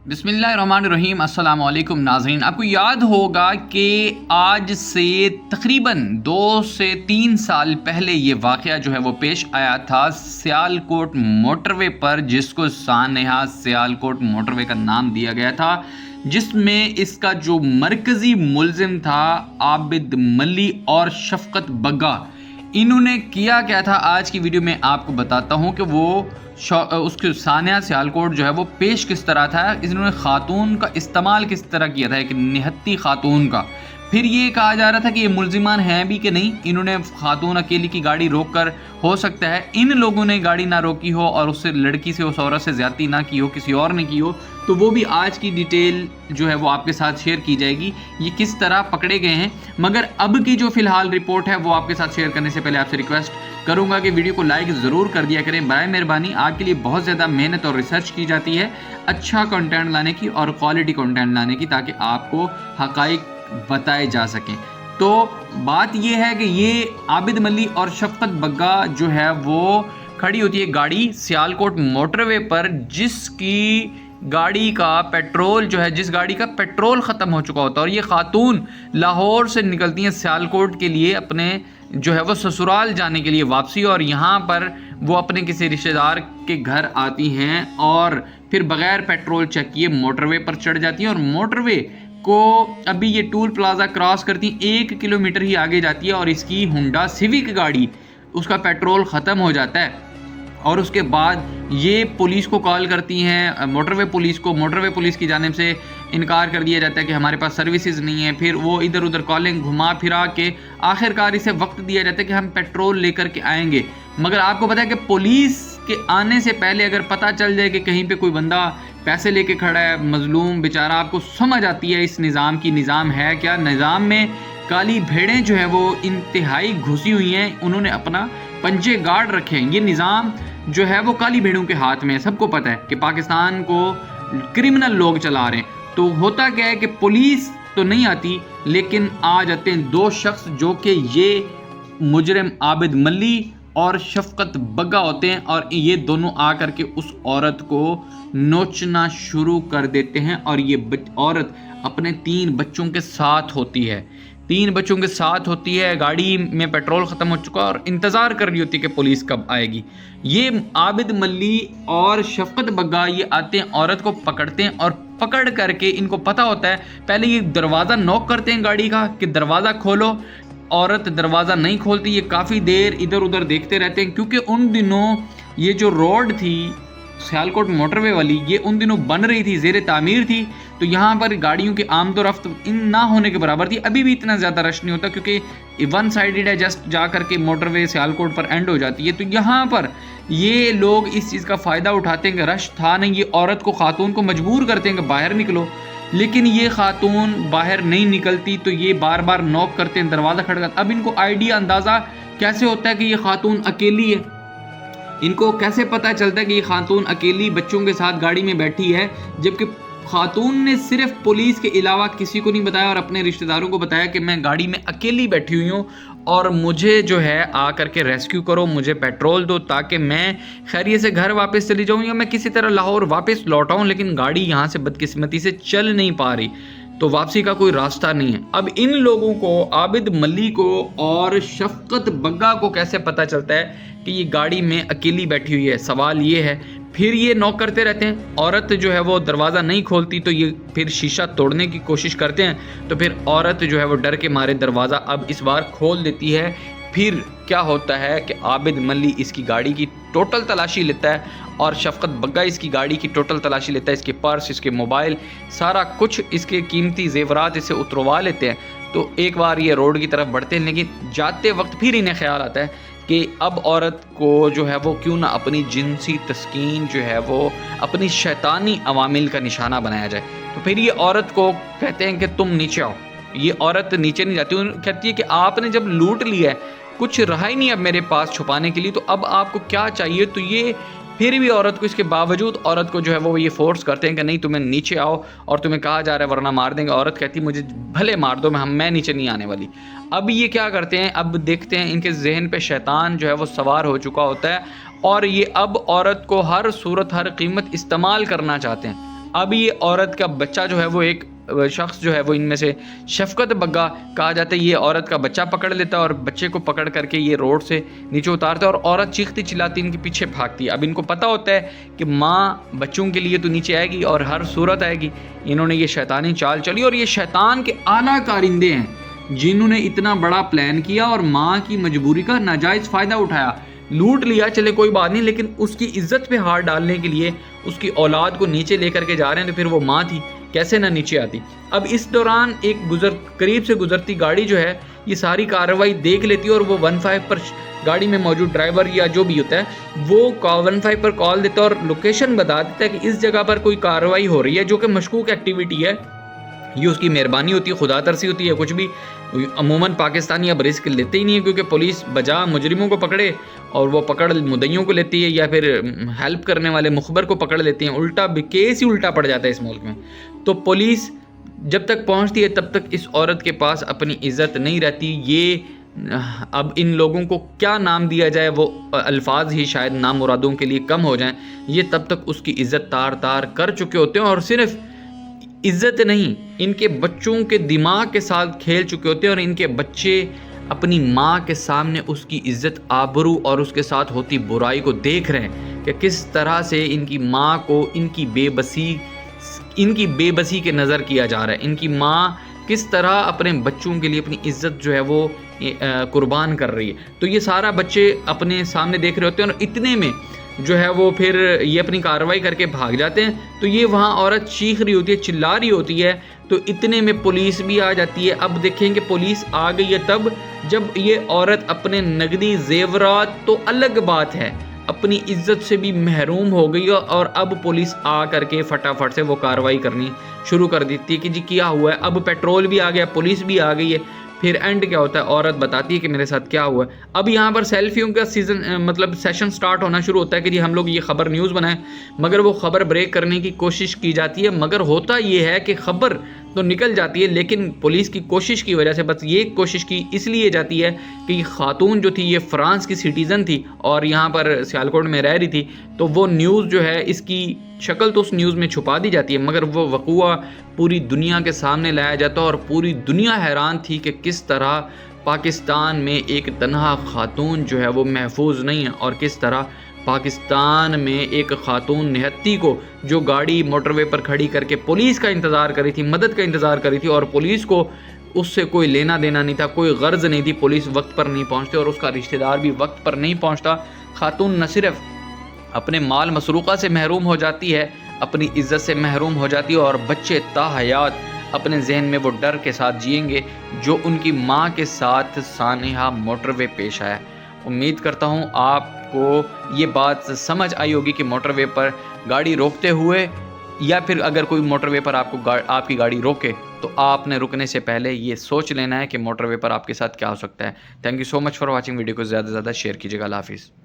बिस्मिल्लाहिर्रहमानिर्रहीम अस्सलाम वालेकुम नाज़रीन। आपको याद होगा कि आज से तकरीबन 2 से 3 साल पहले ये वाक़या जो है वो पेश आया था सियालकोट मोटरवे पर, जिसको सानेहा सियालकोट मोटरवे का नाम दिया गया था, जिसमें इसका जो मरकज़ी मुल्ज़िम था आबिद मली और शफ़क़त बग्गा, इन्होंने किया क्या था आज की वीडियो में आपको बताता हूं कि वो उसके सानिया सियालकोट जो है वो पेश किस तरह था। इन्होंने खातून का इस्तेमाल किस तरह किया था, एक निहत्ती खातून का। फिर ये कहा जा रहा था कि ये मुल्जिमान हैं भी कि नहीं। इन्होंने खातून अकेली की गाड़ी रोक कर, हो सकता है इन लोगों ने गाड़ी ना रोकी हो और उससे लड़की से, उस औरत से ज़्यादती ना की हो, किसी और ने की हो, तो वो भी आज की डिटेल जो है वो आपके साथ शेयर की जाएगी, ये किस तरह पकड़े गए हैं। मगर अब की जो फ़िलहाल रिपोर्ट है वो आपके साथ शेयर करने से पहले आपसे रिक्वेस्ट करूंगा कि वीडियो को लाइक ज़रूर कर दिया करें, बराए मेहरबानी। आपके लिए बहुत ज़्यादा मेहनत और रिसर्च की जाती है अच्छा कंटेंट लाने की और क्वालिटी कंटेंट लाने की, ताकि आपको हक़ाइक़ बताए जा सकें। तो बात ये है कि ये आबिद मली और शफ़क़त बग्गा जो है वो खड़ी होती है गाड़ी सियालकोट मोटरवे पर, जिसकी गाड़ी का पेट्रोल जो है, जिस गाड़ी का पेट्रोल ख़त्म हो चुका होता है। और ये खातून लाहौर से निकलती हैं सियालकोट के लिए, अपने जो है वो ससुराल जाने के लिए वापसी, और यहाँ पर वो अपने किसी रिश्तेदार के घर आती हैं और फिर बग़ैर पेट्रोल चेक किए मोटरवे पर चढ़ जाती हैं। और मोटरवे को अभी ये टूल प्लाजा क्रॉस करती 1 किलोमीटर ही आगे जाती है और इसकी हुंडा सिविक गाड़ी, उसका पेट्रोल ख़त्म हो जाता है। और उसके बाद ये पुलिस को कॉल करती हैं, मोटरवे पुलिस को। मोटरवे पुलिस की जानिब से इनकार कर दिया जाता है कि हमारे पास सर्विसेज नहीं है। फिर वो इधर उधर कॉलिंग घुमा फिरा के आखिरकार इसे वक्त दिया जाता है कि हम पेट्रोल लेकर के आएंगे। मगर आपको पता है कि पुलिस के आने से पहले अगर पता चल जाए कि कहीं पे कोई बंदा पैसे लेके खड़ा है, मजलूम बेचारा, आपको समझ आती है इस निज़ाम की, निज़ाम है क्या। निज़ाम में काली भेड़ें जो है वो इंतहाई घुसी हुई हैं, उन्होंने अपना पंजे गाड़ रखे हैं। ये निज़ाम जो है वो काली भेड़ों के हाथ में है। सबको पता है कि पाकिस्तान को क्रिमिनल लोग चला रहे हैं। तो होता क्या है कि पुलिस तो नहीं आती, लेकिन आ जाते हैं 2 शख्स जो कि ये मुजरिम आबिद मली और शफ़क़त बग्गा होते हैं, और ये दोनों आकर के उस औरत को नोचना शुरू कर देते हैं। और ये औरत अपने 3 बच्चों के साथ होती है, 3 बच्चों के साथ होती है। गाड़ी में पेट्रोल ख़त्म हो चुका और इंतज़ार कर रही होती है कि पुलिस कब आएगी। ये आबिद मली और शफ़क़त बग्गा ये आते हैं, औरत को पकड़ते हैं, और पकड़ करके इनको पता होता है, पहले ये दरवाज़ा नॉक करते हैं गाड़ी का कि दरवाज़ा खोलो। औरत दरवाज़ा नहीं खोलती, ये काफ़ी देर इधर उधर देखते रहते हैं, क्योंकि उन दिनों ये जो रोड थी सियालकोट मोटरवे वाली, ये उन दिनों बन रही थी, ज़ेर तामीर थी। तो यहाँ पर गाड़ियों की आमदोरफ्त इन ना होने के बराबर थी। अभी भी इतना ज़्यादा रश नहीं होता, क्योंकि वन साइडेड है, जस्ट जा कर के मोटरवे सियालकोट पर एंड हो जाती है। तो यहाँ पर ये लोग इस चीज़ का फ़ायदा उठाते हैं कि रश था नहीं, ये औरत को, खातून को मजबूर करते हैं कि बाहर निकलो। लेकिन ये खातून बाहर नहीं निकलती, तो ये बार बार नॉक करते हैं, दरवाज़ा खटखटाते। अब इनको आइडिया, अंदाज़ा कैसे होता है कि ये खातून अकेली है? इनको कैसे पता चलता है कि ये खातून अकेली बच्चों के साथ गाड़ी में बैठी है, जबकि खातून ने सिर्फ पुलिस के अलावा किसी को नहीं बताया और अपने रिश्तेदारों को बताया कि मैं गाड़ी में अकेली बैठी हुई हूँ और मुझे जो है आ करके रेस्क्यू करो, मुझे पेट्रोल दो, ताकि मैं खैरियत से घर वापस चली जाऊँ या मैं किसी तरह लाहौर वापस लौटाऊँ। लेकिन गाड़ी यहाँ से बदकिस्मती से चल नहीं पा रही, तो वापसी का कोई रास्ता नहीं है। अब इन लोगों को, आबिद मली को और शफ़क़त बग्गा को कैसे पता चलता है कि ये गाड़ी में अकेली बैठी हुई है? सवाल ये है। फिर ये नॉक करते रहते हैं, औरत जो है वो दरवाज़ा नहीं खोलती, तो ये फिर शीशा तोड़ने की कोशिश करते हैं। तो फिर औरत जो है वो डर के मारे दरवाज़ा अब इस बार खोल देती है। फिर क्या होता है कि आबिद मली इसकी गाड़ी की टोटल तलाशी लेता है और शफ़क़त बग्गा इसकी गाड़ी की टोटल तलाशी लेता है। इसके पर्स, इसके मोबाइल, सारा कुछ, इसके कीमती जेवरात इसे उतरवा लेते हैं। तो एक बार ये रोड की तरफ बढ़ते हैं, लेकिन जाते वक्त फिर इन्हें ख्याल आता है कि अब औरत को जो है वो क्यों ना अपनी जिनसी तस्कीन जो है वो अपनी शैतानी अवामिल का निशाना बनाया जाए। तो फिर ये औरत को कहते हैं कि तुम नीचे आओ। ये औरत नीचे नहीं जाती, कहती है कि आपने जब लूट लिया है, कुछ रहा ही नहीं अब मेरे पास छुपाने के लिए, तो अब आपको क्या चाहिए? तो ये फिर भी औरत को, इसके बावजूद औरत को जो है वो ये फोर्स करते हैं कि नहीं, तुम्हें नीचे आओ और तुम्हें कहा जा रहा है वरना मार देंगे। औरत कहती मुझे भले मार दो, मैं नीचे नहीं आने वाली। अब ये क्या करते हैं, अब देखते हैं इनके जहन पे शैतान जो है वो सवार हो चुका होता है और ये अब औरत को हर सूरत हर कीमत इस्तेमाल करना चाहते हैं। अब ये औरत का बच्चा जो है वो एक शख्स जो है वो इनमें से शफकत बग्गा कहा जाता है, ये औरत का बच्चा पकड़ लेता है और बच्चे को पकड़ करके ये रोड से नीचे उतारता है और औरत चीखती चिल्लाती इनके पीछे भागती है। अब इनको पता होता है कि माँ बच्चों के लिए तो नीचे आएगी और हर सूरत आएगी। इन्होंने ये शैतानी चाल चली और ये शैतान के आला कारिंदे हैं जिन्होंने इतना बड़ा प्लान किया और माँ की मजबूरी का नाजायज़ फ़ायदा उठाया। लूट लिया चले कोई बात नहीं, लेकिन उसकी इज्जत पे हाथ डालने के लिए उसकी औलाद को नीचे लेकर के जा रहे हैं, तो फिर वो माँ थी कैसे ना नीचे आती। अब इस दौरान एक करीब से गुजरती गाड़ी जो है ये सारी कार्रवाई देख लेती है और वो 15 पर गाड़ी में मौजूद ड्राइवर या जो भी होता है वो 15 पर कॉल देता है और लोकेशन बता देता है कि इस जगह पर कोई कार्रवाई हो रही है जो कि मशकूक एक्टिविटी है। ये उसकी मेहरबानी होती है, खुदा तरसी होती है कुछ भी। अमूमन पाकिस्तानी अब रिस्क लेते ही नहीं है क्योंकि पुलिस बजा मुजरिमों को पकड़े और वो पकड़ मुद्दइयों को लेती है या फिर हेल्प करने वाले मुखबर को पकड़ लेती हैं। उल्टा केस ही उल्टा पड़ जाता है इस मुल्क में। तो पुलिस जब तक पहुंचती है तब तक इस औरत के पास अपनी इज्जत नहीं रहती। ये अब इन लोगों को क्या नाम दिया जाए, वो अल्फाज ही शायद नामुरादों के लिए कम हो जाएं। ये तब तक उसकी इज्जत तार तार कर चुके होते हैं और सिर्फ इज्जत नहीं, इनके बच्चों के दिमाग के साथ खेल चुके होते हैं और इनके बच्चे अपनी माँ के सामने उसकी इज्जत आबरू और उसके साथ होती बुराई को देख रहे हैं कि किस तरह से इनकी माँ को इनकी बेबसी के नज़र किया जा रहा है। इनकी माँ किस तरह अपने बच्चों के लिए अपनी इज्जत जो है वो कुर्बान कर रही है। तो ये सारा बच्चे अपने सामने देख रहे होते हैं और इतने में जो है वो फिर ये अपनी कार्रवाई करके भाग जाते हैं। तो ये वहाँ औरत चीख रही होती है, चिल्ला रही होती है, तो इतने में पुलिस भी आ जाती है। अब देखेंगे पुलिस आ गई है तब जब ये औरत अपने नकदी जेवरात तो अलग बात है अपनी इज्जत से भी महरूम हो गई है और अब पुलिस आ करके फटाफट से वो कार्रवाई करनी शुरू कर देती है कि जी क्या हुआ है। अब पेट्रोल भी आ गया, पुलिस भी आ गई है। फिर एंड क्या होता है, औरत बताती है कि मेरे साथ क्या हुआ है। अब यहाँ पर सेल्फियों का सीज़न सेशन स्टार्ट होना शुरू होता है कि जी हम लोग ये खबर न्यूज़ बनाएं, मगर वो खबर ब्रेक करने की कोशिश की जाती है। मगर होता ये है कि खबर तो निकल जाती है लेकिन पुलिस की कोशिश की वजह से बस ये कोशिश की इसलिए जाती है कि खातून जो थी ये फ्रांस की सिटीज़न थी और यहाँ पर सियालकोट में रह रही थी, तो वो न्यूज़ जो है इसकी शक्ल तो उस न्यूज़ में छुपा दी जाती है मगर वो वक़ूआ पूरी दुनिया के सामने लाया जाता है और पूरी दुनिया हैरान थी कि किस तरह पाकिस्तान में एक तन्हा खातून जो है वो महफूज नहीं है और किस तरह पाकिस्तान में एक खातून निहत्ती को जो गाड़ी मोटरवे पर खड़ी करके पुलिस का इंतज़ार करी थी, मदद का इंतज़ार करी थी और पुलिस को उससे कोई लेना देना नहीं था, कोई गर्ज नहीं थी। पुलिस वक्त पर नहीं पहुंचते और उसका रिश्तेदार भी वक्त पर नहीं पहुंचता। खातून न सिर्फ अपने माल मसरूक़ा से महरूम हो जाती है, अपनी इज़्ज़त से महरूम हो जाती है और बच्चे ताहयात अपने जहन में वो डर के साथ जिएंगे जो उनकी माँ के साथ सानिहा मोटरवे पेश आया। उम्मीद करता हूँ आपको ये बात समझ आई होगी कि मोटरवे पर गाड़ी रोकते हुए या फिर अगर कोई मोटरवे पर आपकी गाड़ी रोके तो आपने रुकने से पहले ये सोच लेना है कि मोटरवे पर आपके साथ क्या हो सकता है। Thank you so much for watching. Video को ज़्यादा से ज़्यादा शेयर कीजिएगा। अल्लाह हाफिज़।